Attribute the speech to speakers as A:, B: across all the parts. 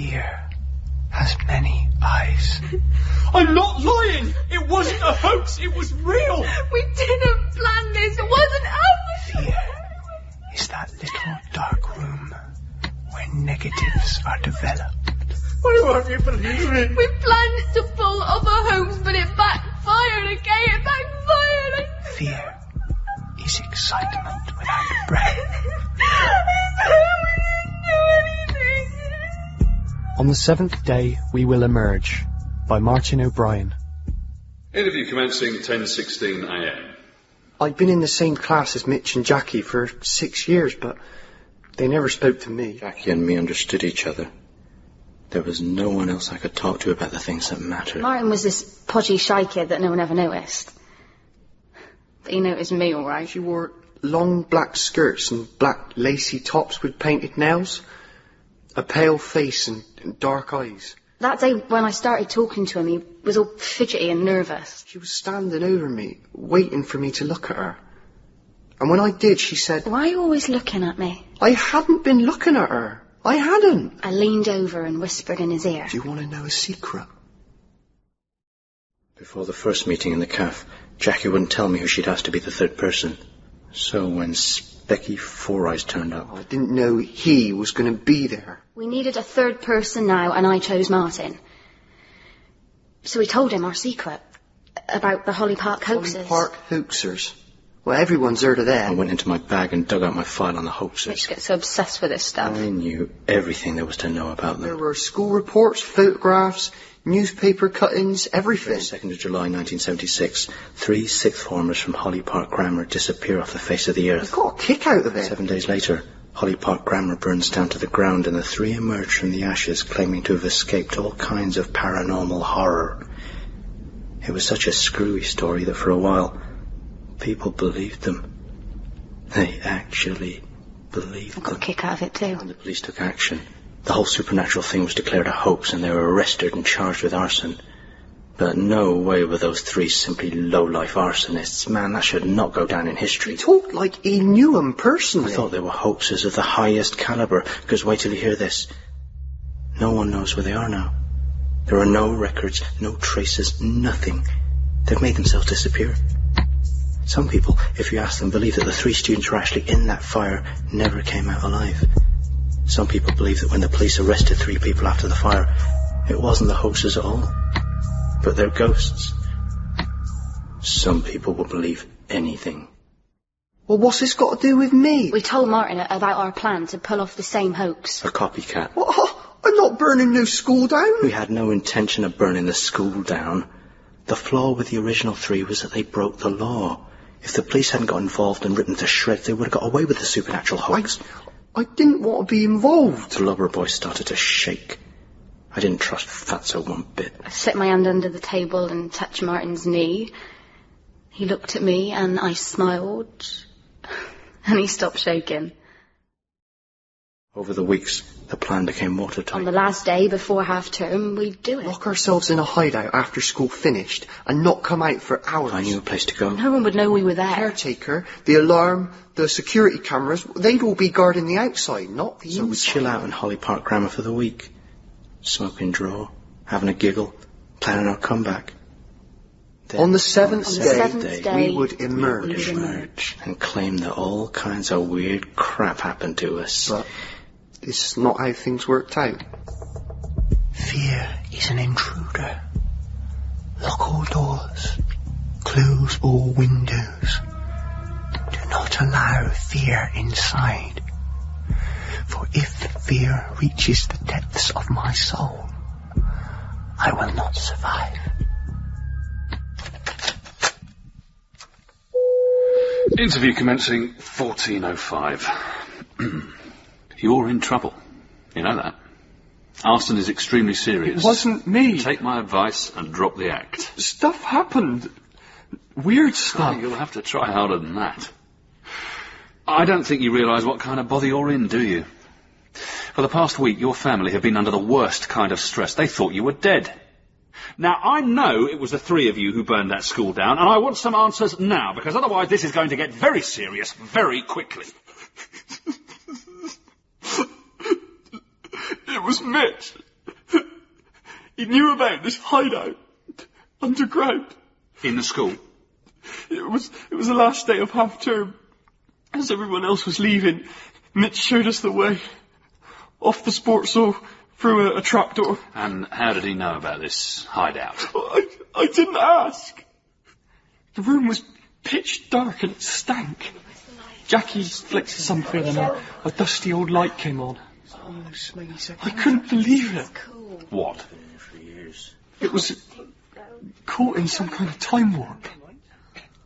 A: Fear has many eyes.
B: I'm not lying! It wasn't a hoax, it was real!
C: We didn't plan this, it wasn't ours!
A: Fear is that little dark room where negatives are developed.
B: Why won't you believe me?
C: We planned to pull off a hoax, but it backfired, okay? It backfired!
A: Fear is excitement without breath.
D: On the 7th Day We Will Emerge, by Martin O'Brien.
E: Interview commencing 10:16 a.m.
F: I'd been in the same class as Mitch and Jackie for 6 years, but they never spoke to me.
G: Jackie and me understood each other. There was no one else I could talk to about the things that mattered.
C: Martin was this podgy, shy kid that no one ever noticed. But he noticed me, all right.
F: She wore long black skirts and black lacy tops with painted nails, a pale face and dark eyes.
C: That day when I started talking to him, he was all fidgety and nervous.
F: She was standing over me, waiting for me to look at her. And when I did, she said,
C: "Why are you always looking at me?"
F: I hadn't been looking at her. I hadn't.
C: I leaned over and whispered in his ear.
F: Do you want to know a secret?
G: Before the first meeting in the cafe, Jackie wouldn't tell me who she'd asked to be the third person. So when Specky Four Eyes turned up...
F: I didn't know he was going to be there.
C: We needed a third person now, and I chose Martin. So we told him our secret about the Holly Park hoaxes.
F: Holly Park hoaxers. Well, everyone's heard of them.
G: I went into my bag and dug out my file on the hoaxers.
C: Mitch gets so obsessed with this stuff.
G: I knew everything there was to know about them.
F: There were school reports, photographs, newspaper cuttings, everything.
G: 2nd of July 1976, 3 sixth formers from Holly Park Grammar disappear off the face of the earth.
F: I got a kick out of it.
G: 7 days later, Holly Park Grammar burns down to the ground and the 3 emerge from the ashes claiming to have escaped all kinds of paranormal horror. It was such a screwy story that for a while, people believed them. They actually believed them.
C: I got a kick out of it too.
G: And the police took action. The whole supernatural thing was declared a hoax and they were arrested and charged with arson. But no way were those 3 simply low-life arsonists. Man, that should not go down in history.
F: He talked like he knew them personally.
G: I thought they were hoaxes of the highest caliber, because wait till you hear this. No one knows where they are now. There are no records, no traces, nothing. They've made themselves disappear. Some people, if you ask them, believe that the 3 students who were actually in that fire never came out alive. Some people believe that when the police arrested 3 people after the fire, it wasn't the hoaxes at all, but their ghosts. Some people will believe anything.
F: Well, what's this got to do with me?
C: We told Martin about our plan to pull off the same hoax.
G: A copycat.
F: What? I'm not burning no school down.
G: We had no intention of burning the school down. The flaw with the original 3 was that they broke the law. If the police hadn't got involved and written to shreds, they would have got away with the supernatural hoax.
F: I didn't want to be involved.
G: The Lubber boy started to shake. I didn't trust Fatso one bit.
C: I slipped my hand under the table and touched Martin's knee. He looked at me and I smiled. And he stopped shaking.
G: Over the weeks, the plan became watertight.
C: On the last day before half-term, we'd do it.
F: Lock ourselves in a hideout after school finished and not come out for hours.
G: I knew a place to go.
C: No one would know we were there.
F: The caretaker, the alarm, the security cameras, they'd all be guarding the outside, not the inside.
G: So we'd chill out in Holly Park Grammar for the week. Smoking draw, having a giggle, planning our comeback. Then,
F: on the seventh
G: day,
F: we would emerge.
G: And claim that all kinds of weird crap happened to us.
F: But this is not how things worked out.
A: Fear is an intruder. Lock all doors. Close all windows. Do not allow fear inside. For if fear reaches the depths of my soul, I will not survive.
E: Interview commencing 14:05. You're in trouble. You know that. Arson is extremely serious.
B: It wasn't me.
E: Take my advice and drop the act.
B: Stuff happened. Weird stuff.
E: Oh, you'll have to try harder than that. I don't think you realise what kind of bother you're in, do you? For the past week, your family have been under the worst kind of stress. They thought you were dead. Now, I know it was the 3 of you who burned that school down, and I want some answers now, because otherwise this is going to get very serious very quickly.
B: It was Mitch. He knew about this hideout. Underground.
E: In the school?
B: It was the last day of half term. As everyone else was leaving, Mitch showed us the way. Off the sports hall, through a trapdoor.
E: And how did he know about this hideout?
B: I didn't ask. The room was pitch dark and it stank. Jackie flicked something and a dusty old light came on. I couldn't believe it.
E: What?
B: It was caught in some kind of time warp.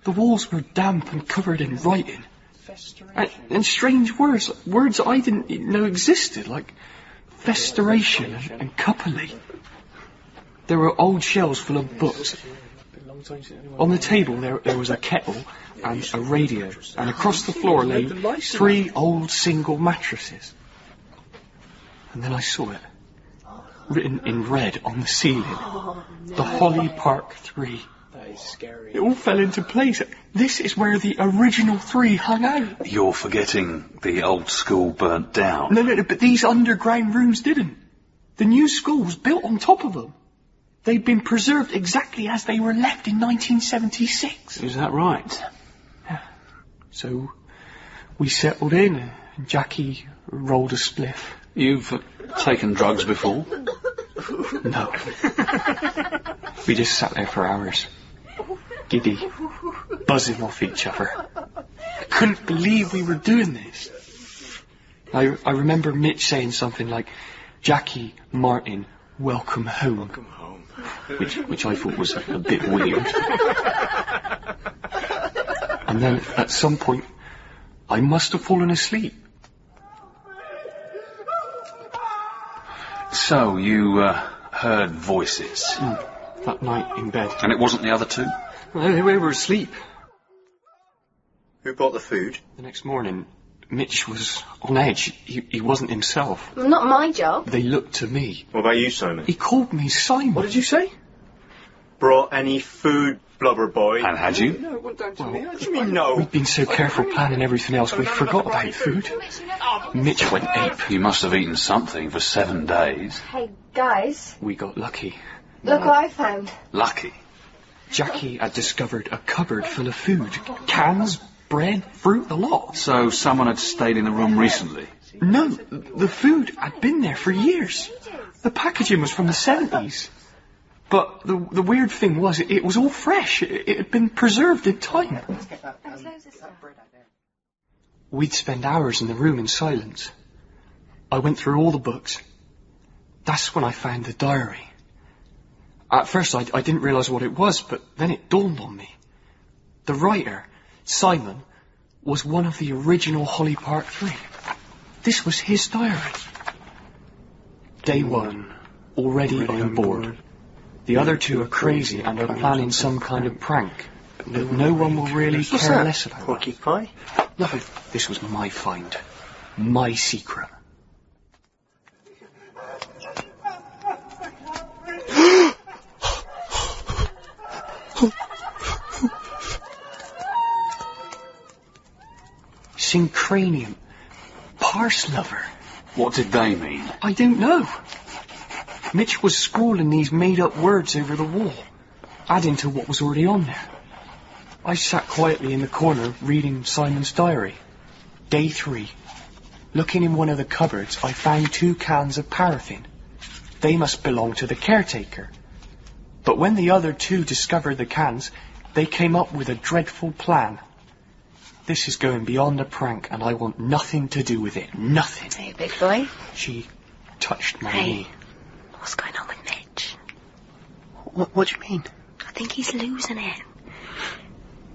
B: The walls were damp and covered in writing. And strange words I didn't know existed, like festeration and coupley. There were old shelves full of books. On the table there was a kettle and a radio, and across the floor lay 3 old single mattresses. And then I saw it, written in red on the ceiling. The Holly Park 3.
F: That is scary.
B: It all fell into place. This is where the original 3 hung out.
E: You're forgetting the old school burnt down.
B: No, but these underground rooms didn't. The new school was built on top of them. They'd been preserved exactly as they were left in 1976.
E: Is that right?
B: Yeah. So we settled in and Jackie rolled a spliff.
E: You've taken drugs before?
B: No. We just sat there for hours. Giddy. Buzzing off each other. I couldn't believe we were doing this. I remember Mitch saying something like, Jackie, Martin, welcome home.
F: Welcome home.
B: Which I thought was a bit weird. And then at some point, I must have fallen asleep.
E: So, you heard voices?
B: That night in bed.
E: And it wasn't the other 2?
B: They were asleep.
F: Who brought the food?
B: The next morning, Mitch was on edge. He wasn't himself.
C: Not my job.
B: They looked to me.
F: What about you, Simon?
B: He called me Simon.
F: What did you say? Brought any food, blubber boy?
E: And had you?
F: No, it went down to me. How do you mean no?
B: We'd been so careful planning everything else, we forgot about food. Mitch went ape.
E: You must have eaten something for 7 days.
C: Hey, guys,
B: We got lucky.
C: look what I found.
E: Lucky.
B: Jackie had discovered a cupboard full of food. Cans, bread, fruit, the lot.
E: So someone had stayed in the room recently?
B: No, the food had been there for years. The packaging was from the 70s. But the weird thing was, it was all fresh. It had been preserved in time. We'd spend hours in the room in silence. I went through all the books. That's when I found the diary. At first I didn't realise what it was, but then it dawned on me. The writer, Simon, was one of the original Holly Park 3. This was his diary. Day 1, already on board. The other 2 are crazy and are planning some kind of prank that no one will really care less about.
F: Porky pie?
B: Nothing. This was my find. My secret. Synchranium. Parslover.
E: What did they mean?
B: I don't know. Mitch was scrawling these made-up words over the wall, adding to what was already on there. I sat quietly in the corner reading Simon's diary. Day 3. Looking in one of the cupboards, I found 2 cans of paraffin. They must belong to the caretaker. But when the other 2 discovered the cans, they came up with a dreadful plan. This is going beyond a prank, and I want nothing to do with it. Nothing.
C: Hey, big boy.
B: She touched my
C: Hey.
B: knee.
C: What's going on with Mitch?
F: What do you mean?
C: I think he's losing it.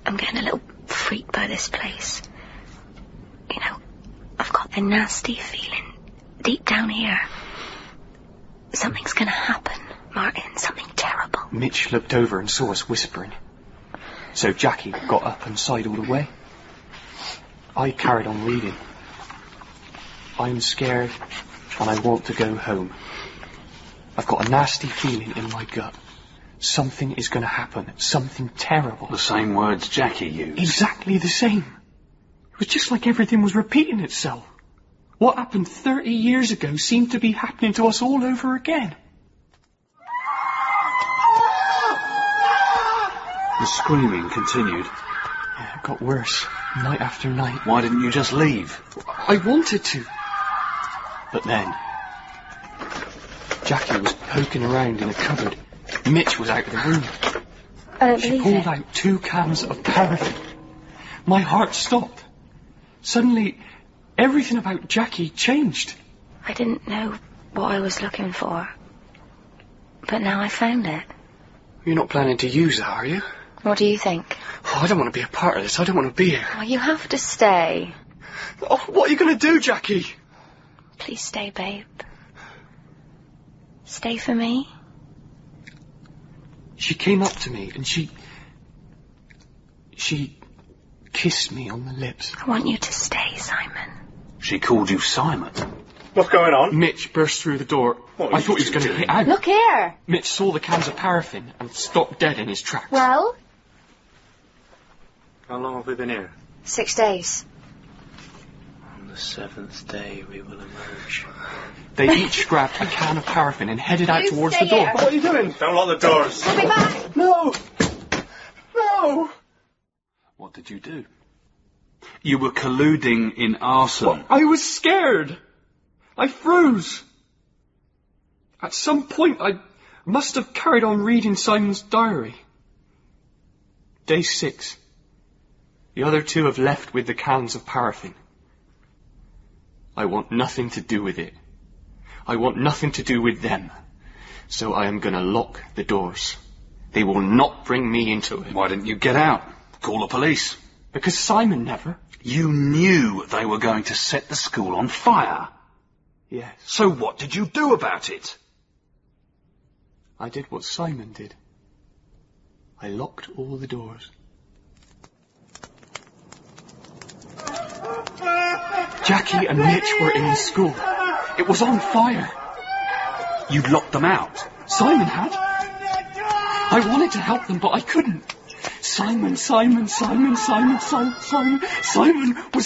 C: I'm getting a little freaked by this place. You know, I've got the nasty feeling deep down here. Something's gonna happen, Martin. Something terrible.
B: Mitch looked over and saw us whispering. So Jackie got up and sidled away. I carried on reading. I'm scared and I want to go home. I've got a nasty feeling in my gut. Something is going to happen. Something terrible.
E: The same words Jackie used.
B: Exactly the same. It was just like everything was repeating itself. What happened 30 years ago seemed to be happening to us all over again.
E: The screaming continued.
B: Yeah, it got worse, night after night.
E: Why didn't you just leave?
B: I wanted to. But then, Jackie was poking around in a cupboard. Mitch was out of the room.
C: I don't
B: She
C: believe
B: pulled
C: it.
B: out 2 cans of paraffin. My heart stopped. Suddenly, everything about Jackie changed.
C: I didn't know what I was looking for. But now I found it.
F: You're not planning to use that, are you?
C: What do you think?
F: Oh, I don't want to be a part of this. I don't want to be here.
C: Oh, you have to stay.
F: Oh, what are you going to do, Jackie?
C: Please stay, babe. Stay for me.
B: She came up to me and she kissed me on the lips.
C: I want you to stay, Simon.
E: She called you Simon.
H: What's going on?
B: Mitch burst through the door.
H: What
B: I thought he was going to hit out.
C: Look here.
B: Mitch saw the cans of paraffin and stopped dead in his tracks.
C: Well,
H: How long have we been here?
C: 6 days.
G: On the 7th day we will emerge.
B: They each grabbed a can of paraffin and headed out
C: You
B: towards
C: stay
B: the door.
C: here.
H: What are you doing? Don't lock the doors.
C: I'll be back.
B: No! No!
E: What did you do? You were colluding in arson.
B: I was scared. I froze. At some point, I must have carried on reading Simon's diary. Day 6. The other 2 have left with the cans of paraffin. I want nothing to do with it. I want nothing to do with them. So I am going to lock the doors. They will not bring me into it.
E: Why didn't you get out? Call the police.
B: Because Simon never.
E: You knew they were going to set the school on fire.
B: Yes.
E: So what did you do about it?
B: I did what Simon did. I locked all the doors. Jackie and Mitch were in the school. It was on fire.
E: You locked them out.
B: Simon had. I wanted to help them, but I couldn't. Simon was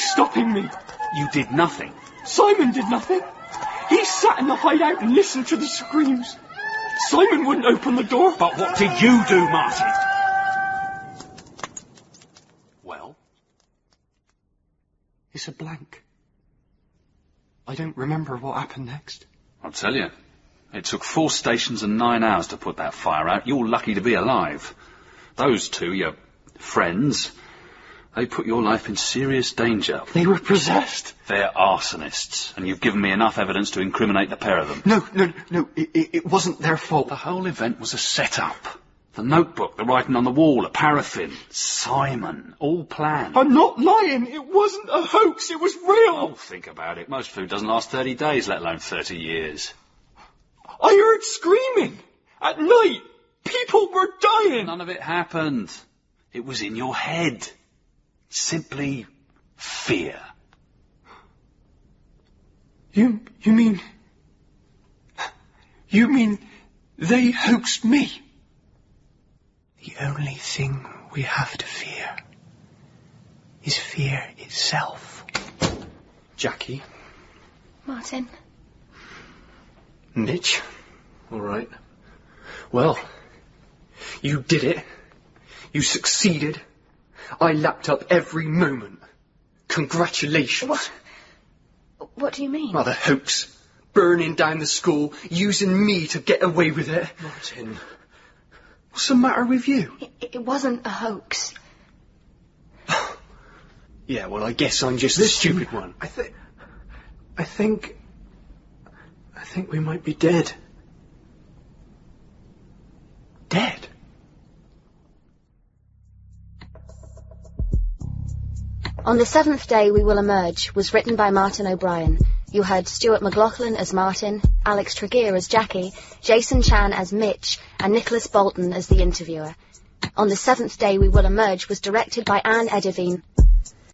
B: stopping me.
E: You did nothing.
B: Simon did nothing. He sat in the hideout and listened to the screams. Simon wouldn't open the door.
E: But what did you do, Martin? Well?
B: It's a blank. I don't remember what happened next.
E: I'll tell you. It took 4 stations and 9 hours to put that fire out. You're lucky to be alive. Those 2, your friends, they put your life in serious danger.
B: They were possessed.
E: They're arsonists, and you've given me enough evidence to incriminate the pair of them.
B: No, it wasn't their fault.
E: The whole event was a set-up. The notebook, the writing on the wall, the paraffin, Simon, all planned.
B: I'm not lying. It wasn't a hoax. It was real.
E: Oh, think about it. Most food doesn't last 30 days, let alone 30 years.
B: I heard screaming. At night. People were dying.
E: None of it happened. It was in your head. Simply fear.
B: You mean they hoaxed me?
A: The only thing we have to fear is fear itself.
F: Jackie.
C: Martin.
F: Mitch. All right. Well, you did it. You succeeded. I lapped up every moment. Congratulations.
C: What do you mean?
F: Well, the hoax. Burning down the school, using me to get away with it. Martin, what's the matter with you?
C: It wasn't a hoax.
F: Yeah, well, I guess I'm just the stupid one. I think we might be dead. Dead?
I: On the 7th Day We Will Emerge was written by Martin O'Brien. You heard Stuart McLaughlin as Martin, Alex Tregear as Jackie, Jason Chan as Mitch, and Nicholas Bolton as the interviewer. On the 7th Day We Will Emerge was directed by Anne Edivine,